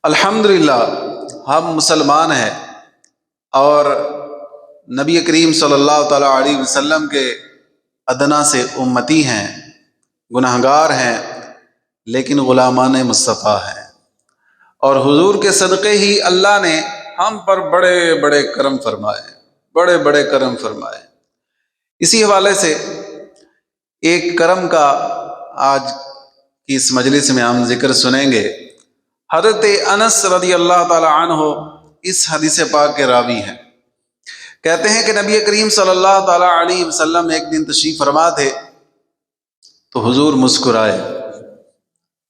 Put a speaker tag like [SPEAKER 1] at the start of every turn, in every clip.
[SPEAKER 1] الحمدللہ ہم مسلمان ہیں اور نبی کریم صلی اللہ تعالیٰ علیہ وسلم کے ادنا سے امتی ہیں، گناہگار ہیں، لیکن غلامان مصطفیٰ ہیں، اور حضور کے صدقے ہی اللہ نے ہم پر بڑے بڑے کرم فرمائے، بڑے بڑے کرم فرمائے۔ اسی حوالے سے ایک کرم کا آج کی اس مجلس میں ہم ذکر سنیں گے۔ حضرت انس رضی اللہ تعالی عنہ اس حدیث پاک کے راوی ہیں۔ کہتے ہیں کہ نبی کریم صلی اللہ تعالی علیہ وسلم ایک دن تشریف فرما تھے تو حضور مسکرائے،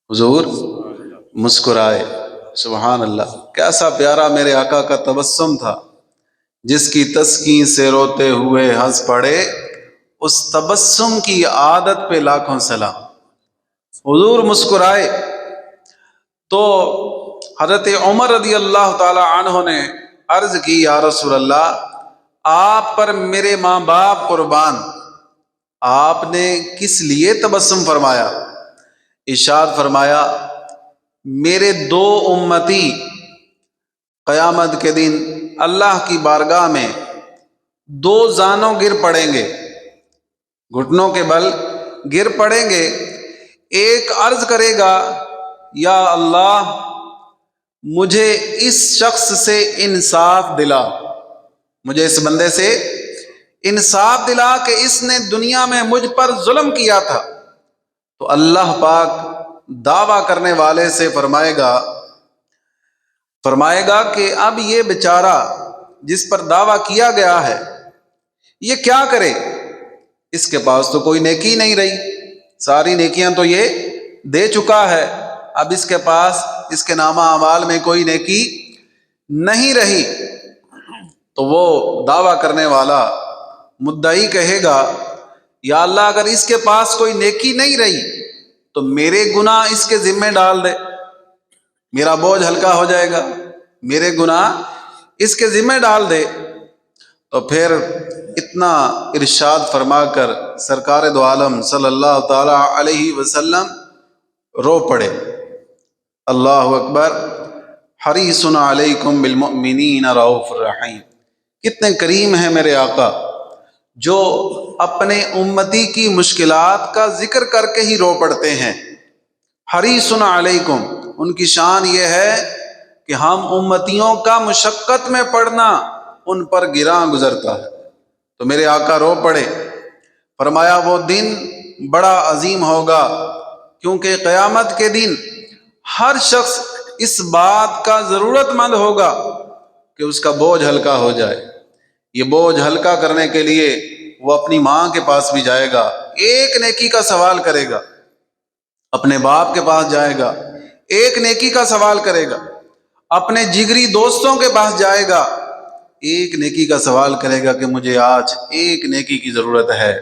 [SPEAKER 1] حضور مسکرائے۔ سبحان اللہ، کیسا پیارا میرے آقا کا تبسم تھا، جس کی تسکین سے روتے ہوئے ہنس پڑے، اس تبسم کی عادت پہ لاکھوں سلام۔ حضور مسکرائے تو حضرت عمر رضی اللہ تعالی عنہ نے عرض کی، یا رسول اللہ، آپ پر میرے ماں باپ قربان، آپ نے کس لیے تبسم فرمایا؟ ارشاد فرمایا، میرے دو امتی قیامت کے دن اللہ کی بارگاہ میں دو زانوں گر پڑیں گے، گھٹنوں کے بل گر پڑیں گے۔ ایک عرض کرے گا، یا اللہ مجھے اس شخص سے انصاف دلا، مجھے اس بندے سے انصاف دلا کہ اس نے دنیا میں مجھ پر ظلم کیا تھا۔ تو اللہ پاک دعویٰ کرنے والے سے فرمائے گا کہ اب یہ بیچارہ جس پر دعویٰ کیا گیا ہے یہ کیا کرے؟ اس کے پاس تو کوئی نیکی نہیں رہی، ساری نیکیاں تو یہ دے چکا ہے، اب اس کے پاس اس کے نامہ اعمال میں کوئی نیکی نہیں رہی۔ تو وہ دعویٰ کرنے والا مدعی کہے گا، یا اللہ اگر اس کے پاس کوئی نیکی نہیں رہی تو میرے گناہ اس کے ذمہ ڈال دے، میرا بوجھ ہلکا ہو جائے گا، میرے گناہ اس کے ذمہ ڈال دے۔ تو پھر اتنا ارشاد فرما کر سرکار دو عالم صلی اللہ تعالی علیہ وسلم رو پڑے، اللہ اکبر، حریص علیکم بالمؤمنین رؤوف الرحیم۔ کتنے کریم ہیں میرے آقا، جو اپنے امتی کی مشکلات کا ذکر کر کے ہی رو پڑتے ہیں۔ حریص علیکم، ان کی شان یہ ہے کہ ہم امتیوں کا مشقت میں پڑنا ان پر گراں گزرتا ہے، تو میرے آقا رو پڑے۔ فرمایا وہ دن بڑا عظیم ہوگا، کیونکہ قیامت کے دن ہر شخص اس بات کا ضرورت مند ہوگا کہ اس کا بوجھ ہلکا ہو جائے۔ یہ بوجھ ہلکا کرنے کے لیے وہ اپنی ماں کے پاس بھی جائے گا، ایک نیکی کا سوال کرے گا، اپنے باپ کے پاس جائے گا، ایک نیکی کا سوال کرے گا، اپنے جگری دوستوں کے پاس جائے گا، ایک نیکی کا سوال کرے گا کہ مجھے آج ایک نیکی کی ضرورت ہے،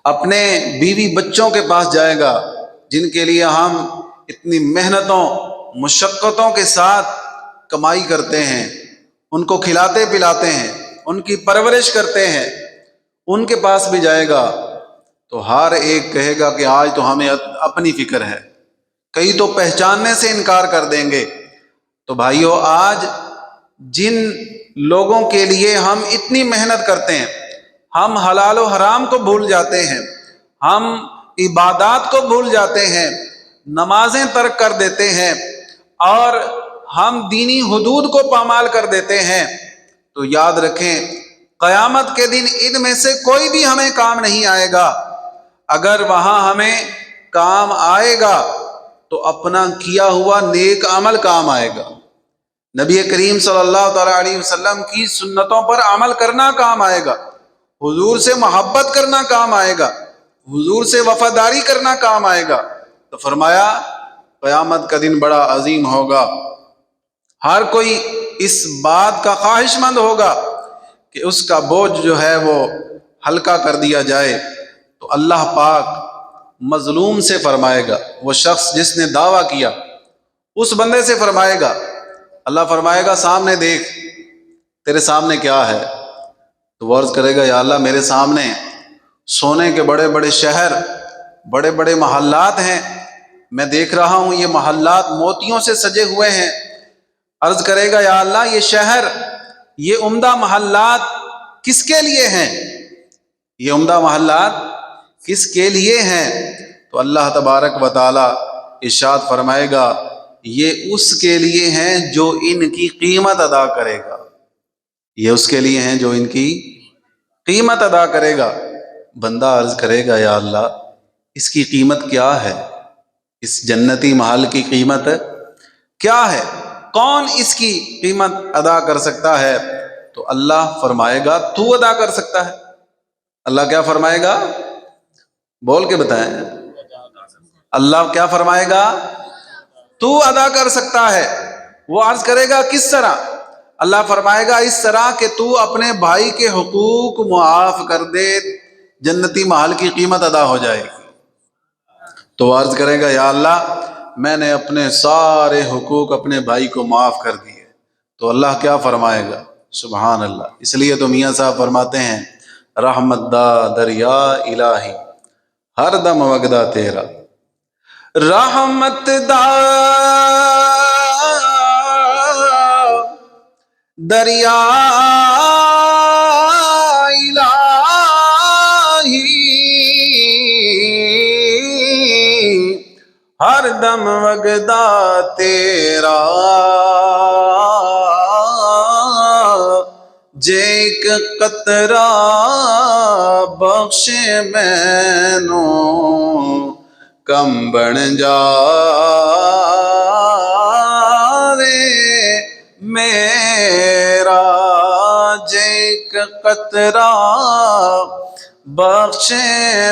[SPEAKER 1] اپنے بیوی بچوں کے پاس جائے گا جن کے لیے ہم اتنی محنتوں مشقتوں کے ساتھ کمائی کرتے ہیں، ان کو کھلاتے پلاتے ہیں، ان کی پرورش کرتے ہیں، ان کے پاس بھی جائے گا۔ تو ہر ایک کہے گا کہ آج تو ہمیں اپنی فکر ہے، کئی تو پہچاننے سے انکار کر دیں گے۔ تو بھائیو، آج جن لوگوں کے لیے ہم اتنی محنت کرتے ہیں، ہم حلال و حرام کو بھول جاتے ہیں، ہم عبادات کو بھول جاتے ہیں، نمازیں ترک کر دیتے ہیں، اور ہم دینی حدود کو پامال کر دیتے ہیں، تو یاد رکھیں قیامت کے دن ان میں سے کوئی بھی ہمیں کام نہیں آئے گا۔ اگر وہاں ہمیں کام آئے گا تو اپنا کیا ہوا نیک عمل کام آئے گا، نبی کریم صلی اللہ تعالی علیہ وسلم کی سنتوں پر عمل کرنا کام آئے گا، حضور سے محبت کرنا کام آئے گا، حضور سے وفاداری کرنا کام آئے گا۔ تو فرمایا قیامت کا دن بڑا عظیم ہوگا، ہر کوئی اس بات کا خواہش مند ہوگا کہ اس کا بوجھ جو ہے وہ ہلکا کر دیا جائے۔ تو اللہ پاک مظلوم سے فرمائے گا، وہ شخص جس نے دعویٰ کیا اس بندے سے فرمائے گا، اللہ فرمائے گا سامنے دیکھ، تیرے سامنے کیا ہے؟ تو وہ عرض کرے گا، یا اللہ میرے سامنے سونے کے بڑے بڑے شہر، بڑے بڑے محلات ہیں، میں دیکھ رہا ہوں یہ محلات موتیوں سے سجے ہوئے ہیں، عرض کرے گا یا اللہ یہ شہر، یہ عمدہ محلات کس کے لیے ہیں؟ یہ عمدہ محلات کس کے لیے ہیں؟ تو اللہ تبارک و تعالی ارشاد فرمائے گا یہ اس کے لیے ہیں جو ان کی قیمت ادا کرے گا، یہ اس کے لیے ہیں جو ان کی قیمت ادا کرے گا۔ بندہ عرض کرے گا یا اللہ اس کی قیمت کیا ہے؟ اس جنتی محل کی قیمت کیا ہے؟ کون اس کی قیمت ادا کر سکتا ہے؟ تو اللہ فرمائے گا تو ادا کر سکتا ہے۔ اللہ کیا فرمائے گا؟ بول کے بتائیں۔ اللہ کیا فرمائے گا؟ تو ادا کر سکتا ہے۔ وہ عرض کرے گا کس طرح؟ اللہ فرمائے گا اس طرح کہ تو اپنے بھائی کے حقوق معاف کر دے، جنتی محل کی قیمت ادا ہو جائے گی۔ تو عرض کرے گا یا اللہ میں نے اپنے سارے حقوق اپنے بھائی کو معاف کر دیے۔ تو اللہ کیا فرمائے گا؟ سبحان اللہ۔ اس لیے تو میاں صاحب فرماتے ہیں رحمت دا دریا الہی ہر دم وگدا تیرا، رحمت دا دریا الہی ہر دم وگدا تیرا، جے ایک قطرہ بخش مینوں کم بن جا میرا، جے ایک قطرہ بخش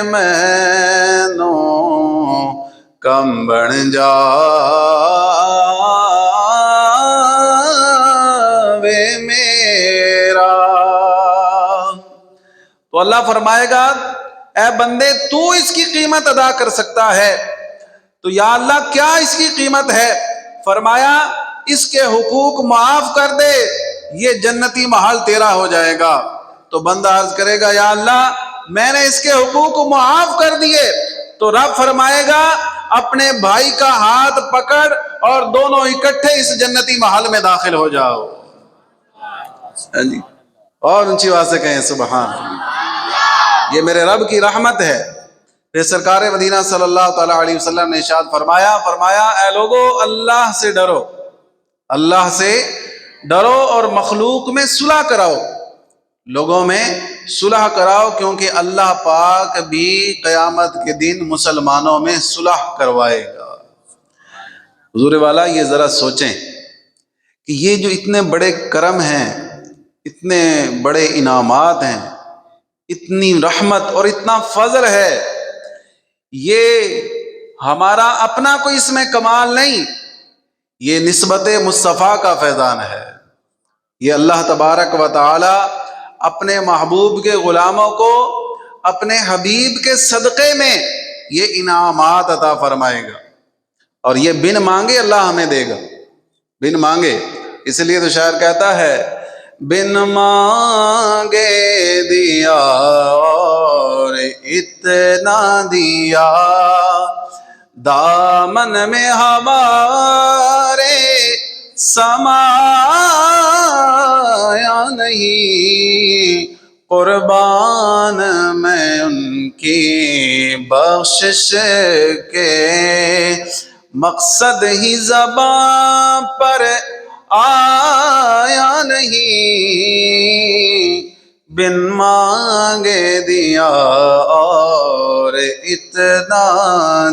[SPEAKER 1] مینوں کم بن جا میرا۔ تو اللہ فرمائے گا اے بندے تو اس کی قیمت ادا کر سکتا ہے، تو یا اللہ کیا اس کی قیمت ہے؟ فرمایا اس کے حقوق معاف کر دے، یہ جنتی محل تیرا ہو جائے گا۔ تو بندہ عرض کرے گا یا اللہ میں نے اس کے حقوق معاف کر دیے۔ تو رب فرمائے گا اپنے بھائی کا ہاتھ پکڑ اور دونوں اکٹھے اس جنتی محل میں داخل ہو جاؤ۔ اور اونچی آواز سے کہیں سبحان اللہ۔ یہ میرے رب کی رحمت ہے۔ پھر سرکار مدینہ صلی اللہ تعالی علیہ وسلم نے ارشاد فرمایا اے لوگو اللہ سے ڈرو، اللہ سے ڈرو اور مخلوق میں صلح کراؤ، لوگوں میں صلح کراؤ، کیونکہ اللہ پاک بھی قیامت کے دن مسلمانوں میں صلح کروائے گا۔ حضور والا یہ ذرا سوچیں کہ یہ جو اتنے بڑے کرم ہیں، اتنے بڑے انعامات ہیں، اتنی رحمت اور اتنا فضل ہے، یہ ہمارا اپنا کوئی اس میں کمال نہیں، یہ نسبت مصطفیٰ کا فیضان ہے۔ یہ اللہ تبارک و تعالی اپنے محبوب کے غلاموں کو اپنے حبیب کے صدقے میں یہ انعامات عطا فرمائے گا، اور یہ بن مانگے اللہ ہمیں دے گا، بن مانگے۔ اس لیے تو شاعر کہتا ہے بن مانگے دیا اور اتنا دیا، دامن میں ہمارے سمایا نہیں، قربان میں ان کی بخشش کے، مقصد ہی زبان پر آیا نہیں، بن مانگے دیا اور اتنا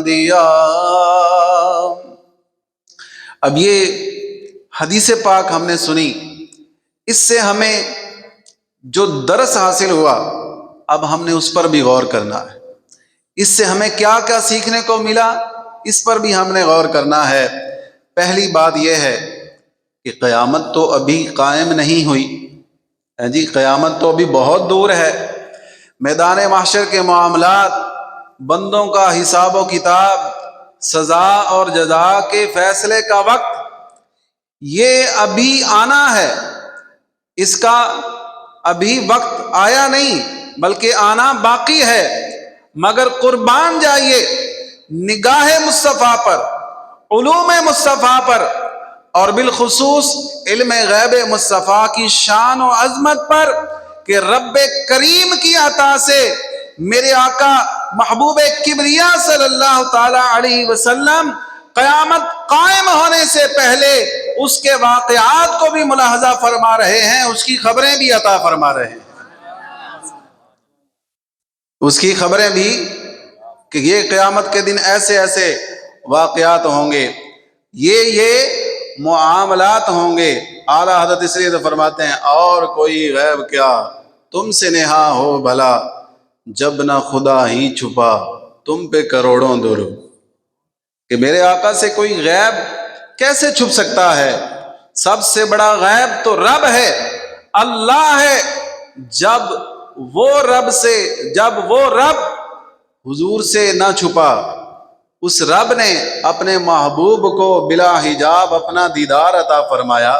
[SPEAKER 1] دیا۔ اب یہ حدیث پاک ہم نے سنی، اس سے ہمیں جو درس حاصل ہوا اب ہم نے اس پر بھی غور کرنا ہے۔ اس سے ہمیں کیا کیا سیکھنے کو ملا اس پر بھی ہم نے غور کرنا ہے۔ پہلی بات یہ ہے کہ قیامت تو ابھی قائم نہیں ہوئی، جی قیامت تو ابھی بہت دور ہے۔ میدان محشر کے معاملات، بندوں کا حساب و کتاب، سزا اور جزا کے فیصلے کا وقت یہ ابھی آنا ہے، اس کا ابھی وقت آیا نہیں بلکہ آنا باقی ہے۔ مگر قربان جائیے نگاہ مصطفیٰ پر، علوم مصطفیٰ پر، اور بالخصوص علم غیب مصطفیٰ کی شان و عظمت پر کہ رب کریم کی عطا سے میرے آقا محبوب کبریا صلی اللہ تعالی علیہ وسلم قیامت قائم ہونے سے پہلے اس کے واقعات کو بھی ملاحظہ فرما رہے ہیں، اس کی خبریں بھی عطا فرما رہے ہیں، اس کی خبریں بھی کہ یہ قیامت کے دن ایسے ایسے واقعات ہوں گے، یہ معاملات ہوں گے۔ اعلیٰ حضرت اس لیے تو فرماتے ہیں اور کوئی غیب کیا تم سے نہا ہو بھلا، جب نہ خدا ہی چھپا تم پہ کروڑوں درود، کہ میرے آقا سے کوئی غیب کیسے چھپ سکتا ہے؟ سب سے بڑا غیب تو رب ہے، اللہ ہے۔ جب وہ رب حضور سے نہ چھپا، اس رب نے اپنے محبوب کو بلا حجاب اپنا دیدار عطا فرمایا،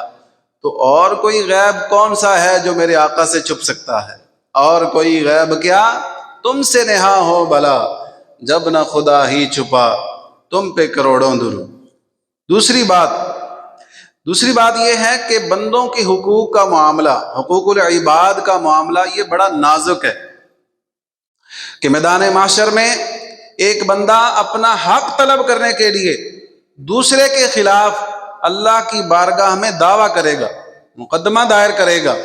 [SPEAKER 1] تو اور کوئی غیب کون سا ہے جو میرے آقا سے چھپ سکتا ہے؟ اور کوئی غیب کیا تم سے نہا ہو بھلا، جب نہ خدا ہی چھپا تم پہ کروڑوں درود۔ دوسری بات یہ ہے کہ بندوں کے حقوق کا معاملہ، حقوق العباد کا معاملہ یہ بڑا نازک ہے، کہ میدان محشر میں ایک بندہ اپنا حق طلب کرنے کے لیے دوسرے کے خلاف اللہ کی بارگاہ میں دعویٰ کرے گا، مقدمہ دائر کرے گا،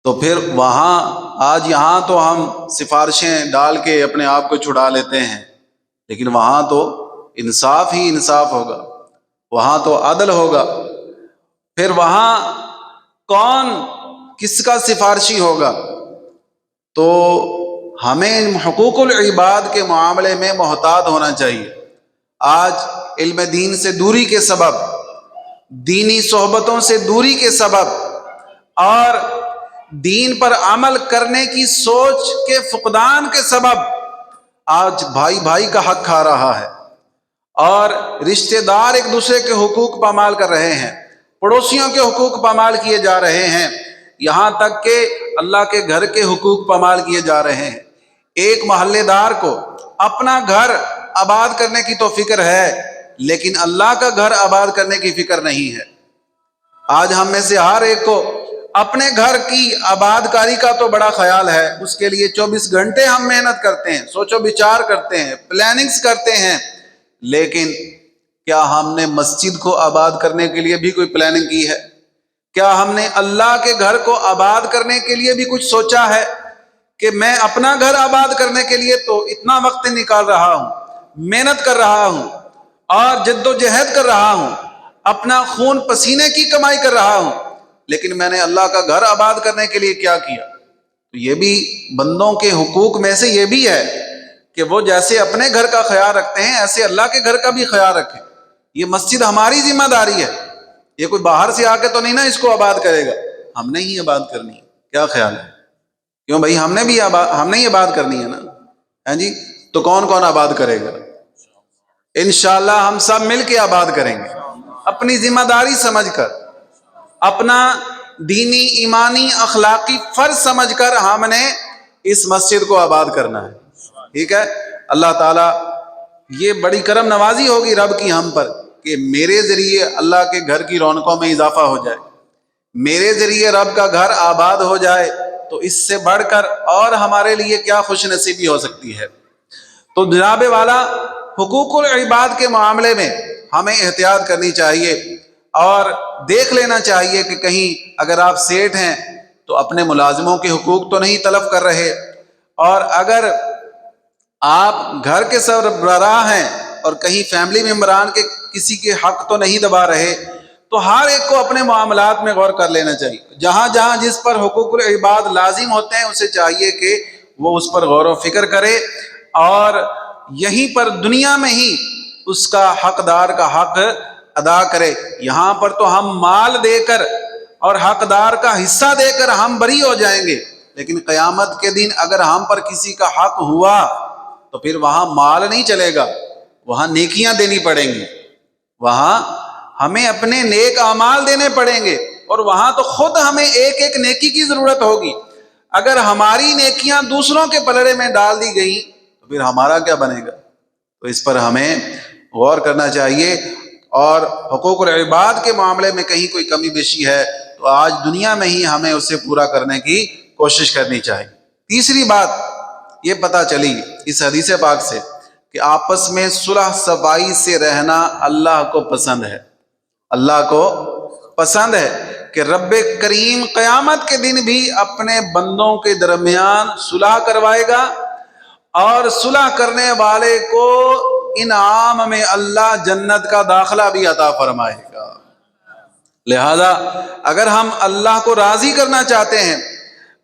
[SPEAKER 1] تو پھر وہاں آج یہاں تو ہم سفارشیں ڈال کے اپنے آپ کو چھڑا لیتے ہیں، لیکن وہاں تو انصاف ہی انصاف ہوگا، وہاں تو عدل ہوگا۔ پھر وہاں کون کس کا سفارشی ہوگا؟ تو ہمیں حقوق العباد کے معاملے میں محتاط ہونا چاہیے۔ آج علم دین سے دوری کے سبب، دینی صحبتوں سے دوری کے سبب اور دین پر عمل کرنے کی سوچ کے فقدان کے سبب آج بھائی بھائی کا حق کھا رہا ہے، اور رشتہ دار ایک دوسرے کے حقوق پامال کر رہے ہیں، پڑوسیوں کے حقوق پامال کیے جا رہے ہیں، یہاں تک کہ اللہ کے گھر کے حقوق پامال کیے جا رہے ہیں۔ ایک محلے دار کو اپنا گھر آباد کرنے کی تو فکر ہے، لیکن اللہ کا گھر آباد کرنے کی فکر نہیں ہے۔ آج ہم میں سے ہر ایک کو اپنے گھر کی آباد کاری کا تو بڑا خیال ہے، اس کے لیے 24 گھنٹے ہم محنت کرتے ہیں، سوچ و بچار کرتے ہیں، پلاننگز کرتے ہیں، لیکن کیا ہم نے مسجد کو آباد کرنے کے لیے بھی کوئی پلاننگ کی ہے؟ کیا ہم نے اللہ کے گھر کو آباد کرنے کے لیے بھی کچھ سوچا ہے کہ میں اپنا گھر آباد کرنے کے لیے تو اتنا وقت نکال رہا ہوں، محنت کر رہا ہوں اور جد و جہد کر رہا ہوں، اپنا خون پسینے کی کمائی کر رہا ہوں، لیکن میں نے اللہ کا گھر آباد کرنے کے لیے کیا کیا؟ تو یہ بھی بندوں کے حقوق میں سے یہ بھی ہے کہ وہ جیسے اپنے گھر کا خیال رکھتے ہیں ایسے اللہ کے گھر کا بھی خیال رکھیں۔ یہ مسجد ہماری ذمہ داری ہے، یہ کوئی باہر سے آ کے تو نہیں نا اس کو آباد کرے گا، ہم نے ہی آباد کرنی ہے۔ کیا خیال ہے؟ کیوں بھائی، ہم نے ہی آباد کرنی ہے نا، ہاں جی؟ تو کون کون آباد کرے گا؟ انشاءاللہ ہم سب مل کے آباد کریں گے، اپنی ذمہ داری سمجھ کر، اپنا دینی ایمانی اخلاقی فرض سمجھ کر ہم نے اس مسجد کو آباد کرنا ہے، ٹھیک ہے؟ اللہ تعالیٰ یہ بڑی کرم نوازی ہوگی رب کی ہم پر کہ میرے ذریعے اللہ کے گھر کی رونقوں میں اضافہ ہو جائے، میرے ذریعے رب کا گھر آباد ہو جائے، تو اس سے بڑھ کر اور ہمارے لیے کیا خوش نصیبی ہو سکتی ہے۔ تو جناب والا، حقوق العباد کے معاملے میں ہمیں احتیاط کرنی چاہیے اور دیکھ لینا چاہیے کہ کہیں اگر آپ سیٹ ہیں تو اپنے ملازموں کے حقوق تو نہیں تلف کر رہے، اور اگر آپ گھر کے سربراہ ہیں اور کہیں فیملی ممبران کے کسی کے حق تو نہیں دبا رہے، تو ہر ایک کو اپنے معاملات میں غور کر لینا چاہیے۔ جہاں جہاں جس پر حقوق العباد لازم ہوتے ہیں اسے چاہیے کہ وہ اس پر غور و فکر کرے، اور یہیں پر دنیا میں ہی اس کا حقدار کا حق ادا کرے۔ یہاں پر تو ہم مال دے کر اور حقدار کا حصہ دے کر ہم بری ہو جائیں گے، لیکن قیامت کے دن اگر ہم پر کسی کا حق ہوا تو پھر وہاں مال نہیں چلے گا، وہاں نیکیاں دینی پڑیں گی، وہاں ہمیں اپنے نیک اعمال دینے پڑیں گے، اور وہاں تو خود ہمیں ایک ایک نیکی کی ضرورت ہوگی۔ اگر ہماری نیکیاں دوسروں کے پلڑے میں ڈال دی گئیں تو پھر ہمارا کیا بنے گا؟ تو اس پر ہمیں غور کرنا چاہیے، اور حقوق العباد کے معاملے میں کہیں کوئی کمی بیشی ہے تو آج دنیا میں ہی ہمیں اسے پورا کرنے کی کوشش کرنی چاہیے۔ تیسری بات یہ پتہ چلی اس حدیث پاک سے کہ آپس میں صلح صفائی سے رہنا اللہ کو پسند ہے۔ اللہ کو پسند ہے کہ رب کریم قیامت کے دن بھی اپنے بندوں کے درمیان صلح کروائے گا، اور صلح کرنے والے کو انعام میں اللہ جنت کا داخلہ بھی عطا فرمائے گا۔ لہذا اگر ہم اللہ کو راضی کرنا چاہتے ہیں،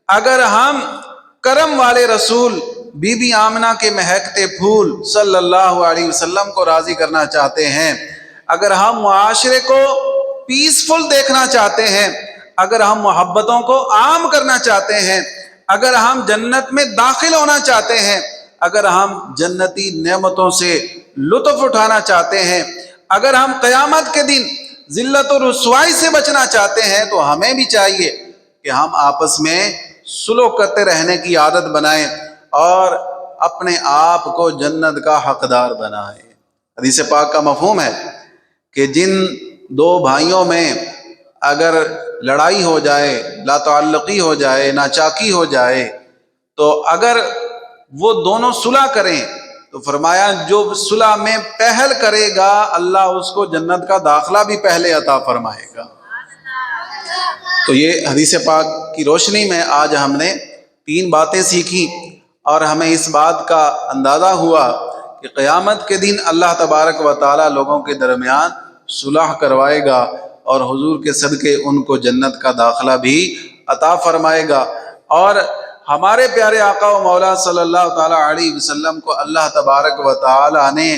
[SPEAKER 1] اگر ہم کرم والے رسول بی بی آمنہ کے مہکتے پھول صلی اللہ علیہ وسلم کو راضی کرنا چاہتے ہیں، اگر ہم معاشرے کو پیسفل دیکھنا چاہتے ہیں، اگر ہم محبتوں کو عام کرنا چاہتے ہیں، اگر ہم جنت میں داخل ہونا چاہتے ہیں، اگر ہم جنتی نعمتوں سے لطف اٹھانا چاہتے ہیں، اگر ہم قیامت کے دن ذلت و رسوائی سے بچنا چاہتے ہیں، تو ہمیں بھی چاہیے کہ ہم آپس میں سلوک کرتے رہنے کی عادت بنائیں اور اپنے آپ کو جنت کا حقدار بنائیں۔ حدیث پاک کا مفہوم ہے کہ جن دو بھائیوں میں اگر لڑائی ہو جائے، لا تعلقی ہو جائے، ناچاکی ہو جائے، تو اگر وہ دونوں صلح کریں تو فرمایا جو صلح میں پہل کرے گا اللہ اس کو جنت کا داخلہ بھی پہلے عطا فرمائے گا۔ تو یہ حدیث پاک کی روشنی میں آج ہم نے 3 باتیں سیکھی، اور ہمیں اس بات کا اندازہ ہوا کہ قیامت کے دن اللہ تبارک و تعالی لوگوں کے درمیان صلح کروائے گا، اور حضور کے صدقے ان کو جنت کا داخلہ بھی عطا فرمائے گا۔ اور ہمارے پیارے آقا و مولا صلی اللہ تعالی علیہ وسلم کو اللہ تبارک و تعالی نے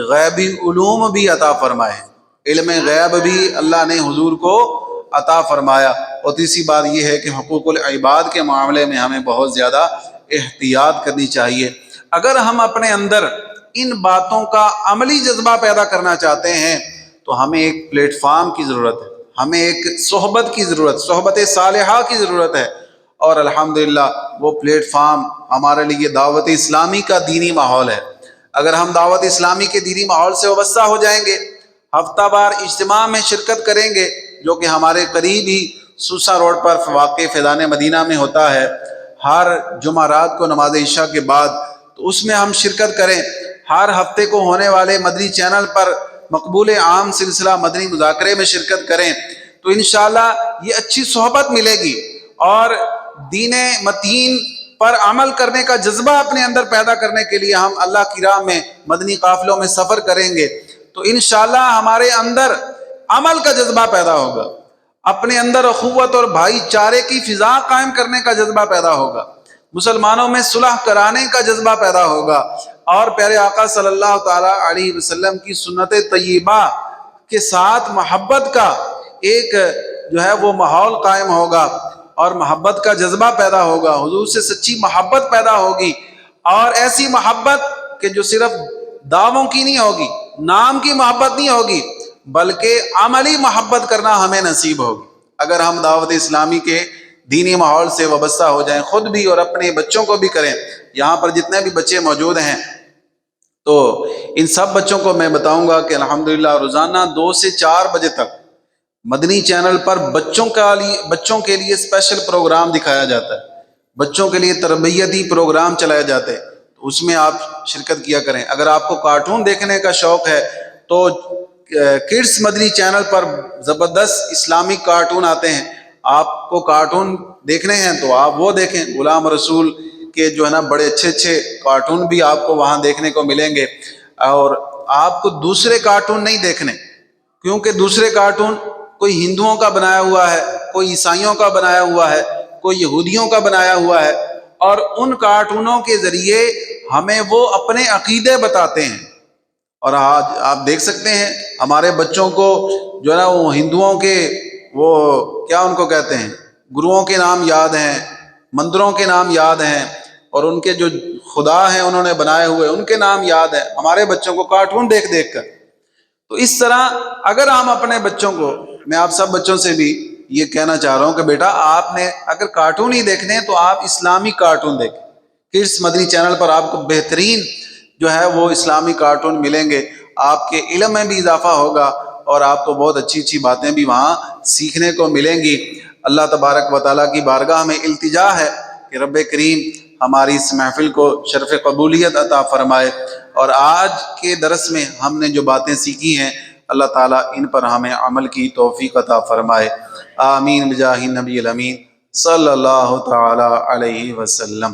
[SPEAKER 1] غیبی علوم بھی عطا فرمائے، علم غیب بھی اللہ نے حضور کو عطا فرمایا۔ اور تیسری بات یہ ہے کہ حقوق العباد کے معاملے میں ہمیں بہت زیادہ احتیاط کرنی چاہیے۔ اگر ہم اپنے اندر ان باتوں کا عملی جذبہ پیدا کرنا چاہتے ہیں تو ہمیں ایک پلیٹ فارم کی ضرورت ہے، ہمیں ایک صحبت کی ضرورت، صحبت صالحہ کی ضرورت ہے، اور الحمدللہ وہ پلیٹ فارم ہمارے لیے دعوت اسلامی کا دینی ماحول ہے۔ اگر ہم دعوت اسلامی کے دینی ماحول سے وابستہ ہو جائیں گے، ہفتہ وار اجتماع میں شرکت کریں گے جو کہ ہمارے قریب ہی سوسا روڈ پر واقع فیضان مدینہ میں ہوتا ہے، ہر جمعرات کو نماز عشاء کے بعد، تو اس میں ہم شرکت کریں، ہر ہفتے کو ہونے والے مدنی چینل پر مقبول عام سلسلہ مدنی مذاکرے میں شرکت کریں، تو انشاءاللہ یہ اچھی صحبت ملے گی، اور دین متین پر عمل کرنے کا جذبہ اپنے اندر پیدا کرنے کے لیے ہم اللہ کی راہ میں مدنی قافلوں میں سفر کریں گے، تو انشاءاللہ ہمارے اندر عمل کا جذبہ پیدا ہوگا، اپنے اندر اخوت اور بھائی چارے کی فضا قائم کرنے کا جذبہ پیدا ہوگا، مسلمانوں میں صلح کرانے کا جذبہ پیدا ہوگا، اور پیارے آقا صلی اللہ تعالی علیہ وسلم کی سنت طیبہ کے ساتھ محبت کا ایک جو ہے وہ ماحول قائم ہوگا، اور محبت کا جذبہ پیدا ہوگا، حضور سے سچی محبت پیدا ہوگی، اور ایسی محبت کہ جو صرف دعووں کی نہیں ہوگی، نام کی محبت نہیں ہوگی، بلکہ عملی محبت کرنا ہمیں نصیب ہوگی۔ اگر ہم دعوت اسلامی کے دینی ماحول سے وابستہ ہو جائیں، خود بھی اور اپنے بچوں کو بھی کریں، یہاں پر جتنے بھی بچے موجود ہیں تو ان سب بچوں کو میں بتاؤں گا کہ الحمدللہ روزانہ 2 سے 4 بجے تک مدنی چینل پر بچوں کے لیے اسپیشل پروگرام دکھایا جاتا ہے، بچوں کے لیے تربیتی پروگرام چلائے جاتے ہیں، تو اس میں آپ شرکت کیا کریں۔ اگر آپ کو کارٹون دیکھنے کا شوق ہے تو کڈس مدنی چینل پر زبردست اسلامک کارٹون آتے ہیں، آپ کو کارٹون دیکھنے ہیں تو آپ وہ دیکھیں، غلام رسول کے جو ہے نا بڑے اچھے کارٹون بھی آپ کو وہاں دیکھنے کو ملیں گے، اور آپ کو دوسرے کارٹون نہیں دیکھنے، کیونکہ دوسرے کارٹون کوئی ہندوؤں کا بنایا ہوا ہے، کوئی عیسائیوں کا بنایا ہوا ہے، کوئی یہودیوں کا بنایا ہوا ہے، اور ان کارٹونوں کے ذریعے ہمیں وہ اپنے عقیدے بتاتے ہیں، اور آج آپ دیکھ سکتے ہیں ہمارے بچوں کو جو ہے نا وہ ہندوؤں کے وہ کیا ان کو کہتے ہیں گروؤں کے نام یاد ہیں، مندروں کے نام یاد ہیں، اور ان کے جو خدا ہیں انہوں نے بنائے ہوئے ان کے نام یاد ہیں ہمارے بچوں کو کارٹون دیکھ کر۔ تو اس طرح اگر ہم اپنے بچوں کو، میں آپ سب بچوں سے بھی یہ کہنا چاہ رہا ہوں کہ بیٹا آپ نے اگر کارٹون ہی دیکھنے ہیں تو آپ اسلامی کارٹون دیکھیں، کڈس مدنی چینل پر آپ کو بہترین جو ہے وہ اسلامی کارٹون ملیں گے، آپ کے علم میں بھی اضافہ ہوگا، اور آپ کو بہت اچھی اچھی باتیں بھی وہاں سیکھنے کو ملیں گی۔ اللہ تبارک و تعالیٰ کی بارگاہ میں التجا ہے کہ رب کریم ہماری اس محفل کو شرف قبولیت عطا فرمائے، اور آج کے درس میں ہم نے جو باتیں سیکھی ہیں اللہ تعالیٰ ان پر ہمیں عمل کی توفیق عطا فرمائے۔ آمین بجاہ نبی الامین صلی اللہ تعالیٰ علیہ وسلم۔